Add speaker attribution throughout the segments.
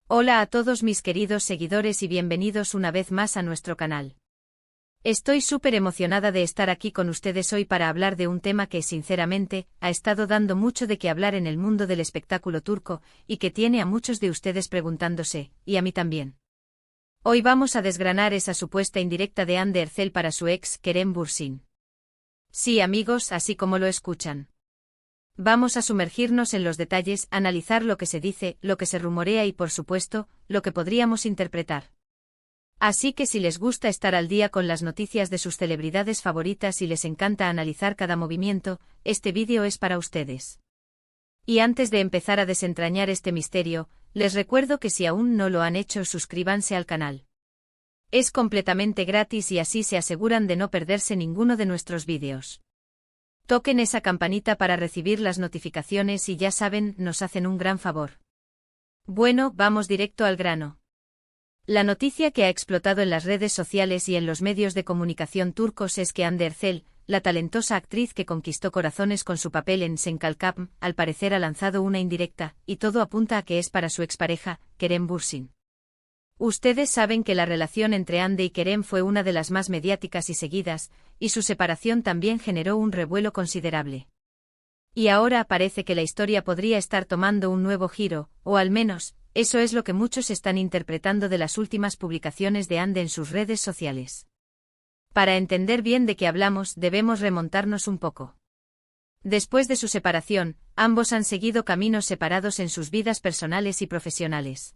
Speaker 1: Hola a todos mis queridos seguidores y bienvenidos una vez más a nuestro canal. Estoy súper emocionada de estar aquí con ustedes hoy para hablar de un tema que, sinceramente, ha estado dando mucho de qué hablar en el mundo del espectáculo turco, y que tiene a muchos de ustedes preguntándose, y a mí también. Hoy vamos a desgranar esa supuesta indirecta de Hande Erçel para su ex, Kerem Bürsin. Sí, amigos, así como lo escuchan. Vamos a sumergirnos en los detalles, analizar lo que se dice, lo que se rumorea y, por supuesto, lo que podríamos interpretar. Así que si les gusta estar al día con las noticias de sus celebridades favoritas y les encanta analizar cada movimiento, este vídeo es para ustedes. Y antes de empezar a desentrañar este misterio, les recuerdo que si aún no lo han hecho, suscríbanse al canal. Es completamente gratis y así se aseguran de no perderse ninguno de nuestros vídeos. Toquen esa campanita para recibir las notificaciones y ya saben, nos hacen un gran favor. Bueno, vamos directo al grano. La noticia que ha explotado en las redes sociales y en los medios de comunicación turcos es que Hande Erçel, la talentosa actriz que conquistó corazones con su papel en Sen Kalkam, al parecer ha lanzado una indirecta, y todo apunta a que es para su expareja, Kerem Bürsin. Ustedes saben que la relación entre Hande y Kerem fue una de las más mediáticas y seguidas, y su separación también generó un revuelo considerable. Y ahora parece que la historia podría estar tomando un nuevo giro, o al menos, eso es lo que muchos están interpretando de las últimas publicaciones de Hande en sus redes sociales. Para entender bien de qué hablamos, debemos remontarnos un poco. Después de su separación, ambos han seguido caminos separados en sus vidas personales y profesionales.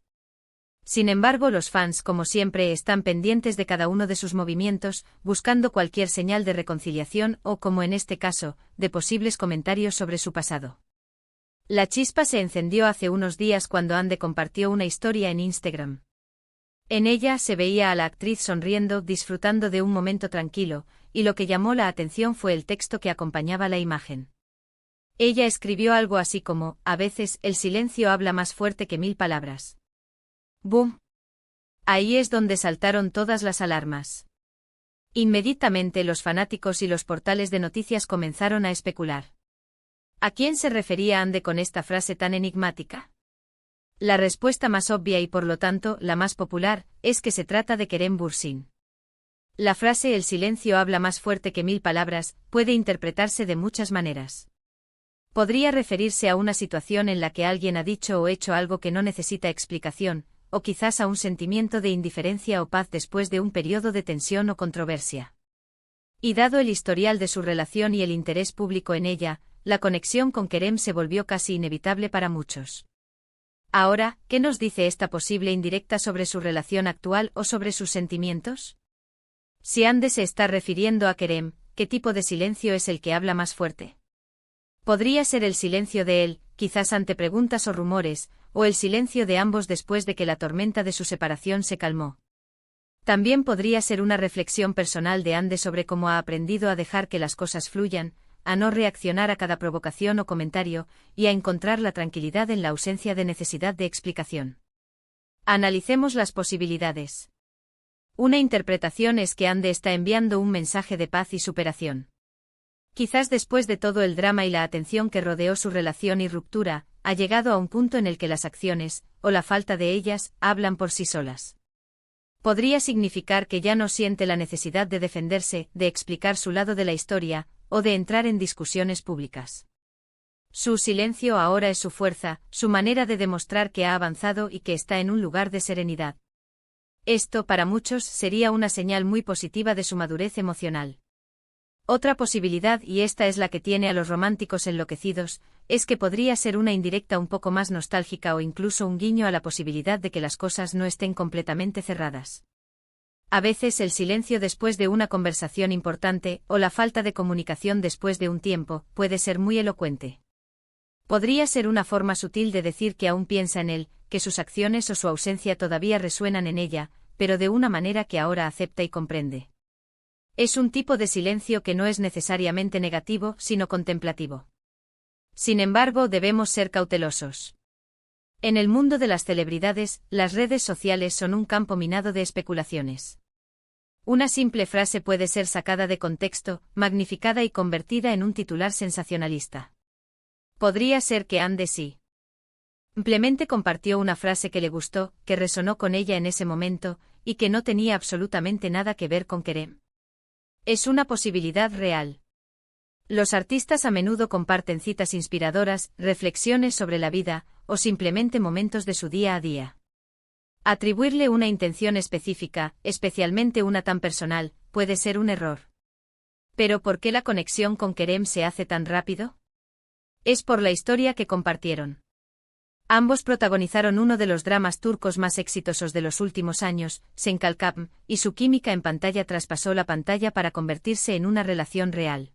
Speaker 1: Sin embargo, los fans, como siempre, están pendientes de cada uno de sus movimientos, buscando cualquier señal de reconciliación o, como en este caso, de posibles comentarios sobre su pasado. La chispa se encendió hace unos días cuando Hande compartió una historia en Instagram. En ella se veía a la actriz sonriendo, disfrutando de un momento tranquilo, y lo que llamó la atención fue el texto que acompañaba la imagen. Ella escribió algo así como: "A veces, el silencio habla más fuerte que 1000 palabras". ¡Bum! Ahí es donde saltaron todas las alarmas. Inmediatamente los fanáticos y los portales de noticias comenzaron a especular. ¿A quién se refería Hande con esta frase tan enigmática? La respuesta más obvia y por lo tanto la más popular es que se trata de Kerem Bürsin. La frase "el silencio habla más fuerte que 1000 palabras" puede interpretarse de muchas maneras. Podría referirse a una situación en la que alguien ha dicho o hecho algo que no necesita explicación, o quizás a un sentimiento de indiferencia o paz después de un periodo de tensión o controversia. Y dado el historial de su relación y el interés público en ella, la conexión con Kerem se volvió casi inevitable para muchos. Ahora, ¿qué nos dice esta posible indirecta sobre su relación actual o sobre sus sentimientos? Si Hande se está refiriendo a Kerem, ¿qué tipo de silencio es el que habla más fuerte? Podría ser el silencio de él, quizás ante preguntas o rumores, o el silencio de ambos después de que la tormenta de su separación se calmó. También podría ser una reflexión personal de Hande sobre cómo ha aprendido a dejar que las cosas fluyan, a no reaccionar a cada provocación o comentario, y a encontrar la tranquilidad en la ausencia de necesidad de explicación. Analicemos las posibilidades. Una interpretación es que Hande está enviando un mensaje de paz y superación. Quizás después de todo el drama y la atención que rodeó su relación y ruptura, ha llegado a un punto en el que las acciones, o la falta de ellas, hablan por sí solas. Podría significar que ya no siente la necesidad de defenderse, de explicar su lado de la historia, o de entrar en discusiones públicas. Su silencio ahora es su fuerza, su manera de demostrar que ha avanzado y que está en un lugar de serenidad. Esto, para muchos, sería una señal muy positiva de su madurez emocional. Otra posibilidad, y esta es la que tiene a los románticos enloquecidos, es que podría ser una indirecta un poco más nostálgica o incluso un guiño a la posibilidad de que las cosas no estén completamente cerradas. A veces el silencio después de una conversación importante, o la falta de comunicación después de un tiempo, puede ser muy elocuente. Podría ser una forma sutil de decir que aún piensa en él, que sus acciones o su ausencia todavía resuenan en ella, pero de una manera que ahora acepta y comprende. Es un tipo de silencio que no es necesariamente negativo, sino contemplativo. Sin embargo, debemos ser cautelosos. En el mundo de las celebridades, las redes sociales son un campo minado de especulaciones. Una simple frase puede ser sacada de contexto, magnificada y convertida en un titular sensacionalista. Podría ser que Hande sí Simplemente compartió una frase que le gustó, que resonó con ella en ese momento, y que no tenía absolutamente nada que ver con Kerem. Es una posibilidad real. Los artistas a menudo comparten citas inspiradoras, reflexiones sobre la vida, o simplemente momentos de su día a día. Atribuirle una intención específica, especialmente una tan personal, puede ser un error. ¿Pero por qué la conexión con Kerem se hace tan rápido? Es por la historia que compartieron. Ambos protagonizaron uno de los dramas turcos más exitosos de los últimos años, Senkalkapm, y su química en pantalla traspasó la pantalla para convertirse en una relación real.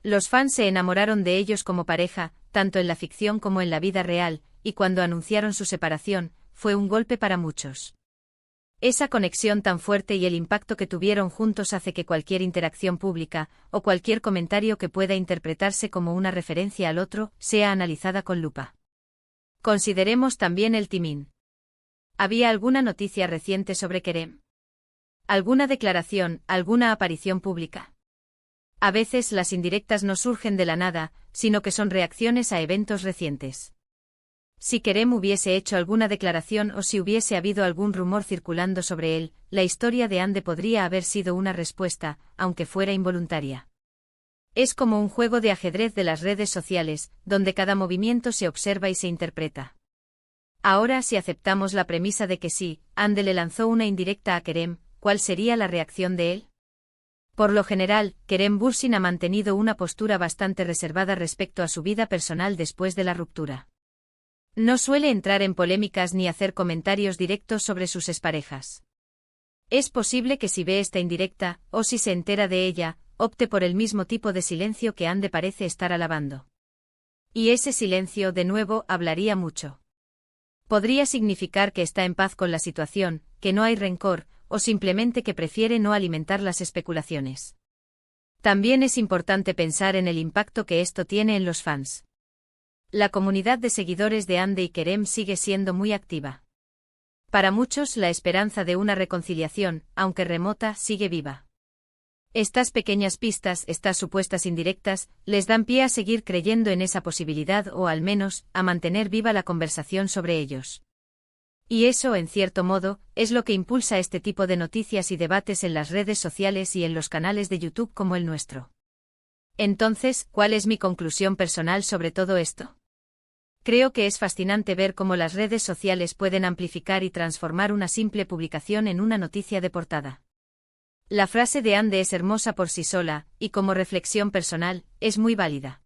Speaker 1: Los fans se enamoraron de ellos como pareja, tanto en la ficción como en la vida real, y cuando anunciaron su separación, fue un golpe para muchos. Esa conexión tan fuerte y el impacto que tuvieron juntos hace que cualquier interacción pública, o cualquier comentario que pueda interpretarse como una referencia al otro, sea analizada con lupa. Consideremos también el timing. ¿Había alguna noticia reciente sobre Kerem? ¿Alguna declaración, alguna aparición pública? A veces las indirectas no surgen de la nada, sino que son reacciones a eventos recientes. Si Kerem hubiese hecho alguna declaración o si hubiese habido algún rumor circulando sobre él, la historia de Hande podría haber sido una respuesta, aunque fuera involuntaria. Es como un juego de ajedrez de las redes sociales, donde cada movimiento se observa y se interpreta. Ahora, si aceptamos la premisa de que sí, Hande le lanzó una indirecta a Kerem, ¿cuál sería la reacción de él? Por lo general, Kerem Bürsin ha mantenido una postura bastante reservada respecto a su vida personal después de la ruptura. No suele entrar en polémicas ni hacer comentarios directos sobre sus exparejas. Es posible que si ve esta indirecta, o si se entera de ella, opte por el mismo tipo de silencio que Hande parece estar alabando. Y ese silencio, de nuevo, hablaría mucho. Podría significar que está en paz con la situación, que no hay rencor, o simplemente que prefiere no alimentar las especulaciones. También es importante pensar en el impacto que esto tiene en los fans. La comunidad de seguidores de Hande y Kerem sigue siendo muy activa. Para muchos, la esperanza de una reconciliación, aunque remota, sigue viva. Estas pequeñas pistas, estas supuestas indirectas, les dan pie a seguir creyendo en esa posibilidad o al menos, a mantener viva la conversación sobre ellos. Y eso, en cierto modo, es lo que impulsa este tipo de noticias y debates en las redes sociales y en los canales de YouTube como el nuestro. Entonces, ¿cuál es mi conclusión personal sobre todo esto? Creo que es fascinante ver cómo las redes sociales pueden amplificar y transformar una simple publicación en una noticia de portada. La frase de Hande es hermosa por sí sola, y como reflexión personal, es muy válida.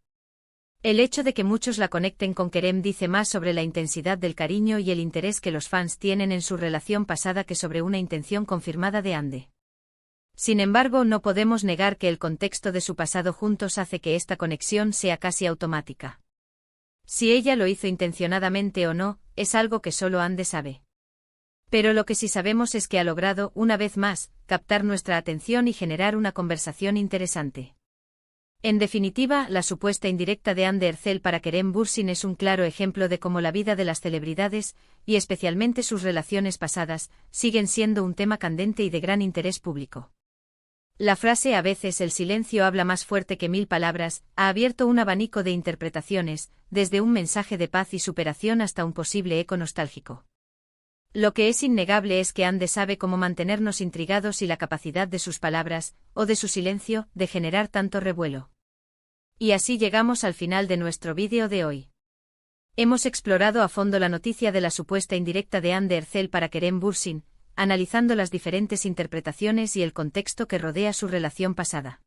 Speaker 1: El hecho de que muchos la conecten con Kerem dice más sobre la intensidad del cariño y el interés que los fans tienen en su relación pasada que sobre una intención confirmada de Hande. Sin embargo, no podemos negar que el contexto de su pasado juntos hace que esta conexión sea casi automática. Si ella lo hizo intencionadamente o no, es algo que solo Hande sabe. Pero lo que sí sabemos es que ha logrado, una vez más, captar nuestra atención y generar una conversación interesante. En definitiva, la supuesta indirecta de Hande Erçel para Kerem Bürsin es un claro ejemplo de cómo la vida de las celebridades, y especialmente sus relaciones pasadas, siguen siendo un tema candente y de gran interés público. La frase "a veces el silencio habla más fuerte que 1000 palabras" ha abierto un abanico de interpretaciones, desde un mensaje de paz y superación hasta un posible eco nostálgico. Lo que es innegable es que Hande sabe cómo mantenernos intrigados y la capacidad de sus palabras, o de su silencio, de generar tanto revuelo. Y así llegamos al final de nuestro vídeo de hoy. Hemos explorado a fondo la noticia de la supuesta indirecta de Hande Erçel para Kerem Bürsin, analizando las diferentes interpretaciones y el contexto que rodea su relación pasada.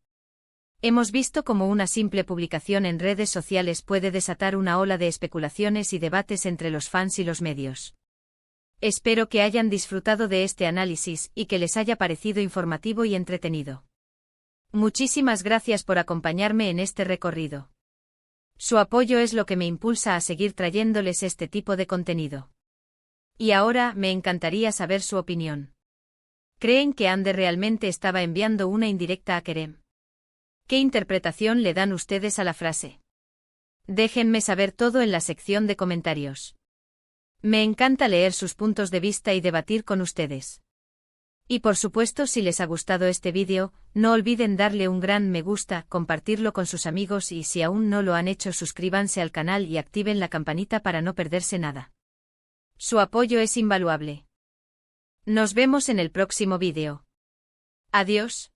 Speaker 1: Hemos visto cómo una simple publicación en redes sociales puede desatar una ola de especulaciones y debates entre los fans y los medios. Espero que hayan disfrutado de este análisis y que les haya parecido informativo y entretenido. Muchísimas gracias por acompañarme en este recorrido. Su apoyo es lo que me impulsa a seguir trayéndoles este tipo de contenido. Y ahora, me encantaría saber su opinión. ¿Creen que Hande realmente estaba enviando una indirecta a Kerem? ¿Qué interpretación le dan ustedes a la frase? Déjenme saber todo en la sección de comentarios. Me encanta leer sus puntos de vista y debatir con ustedes. Y por supuesto, si les ha gustado este vídeo, no olviden darle un gran me gusta, compartirlo con sus amigos y si aún no lo han hecho suscríbanse al canal y activen la campanita para no perderse nada. Su apoyo es invaluable. Nos vemos en el próximo vídeo. Adiós.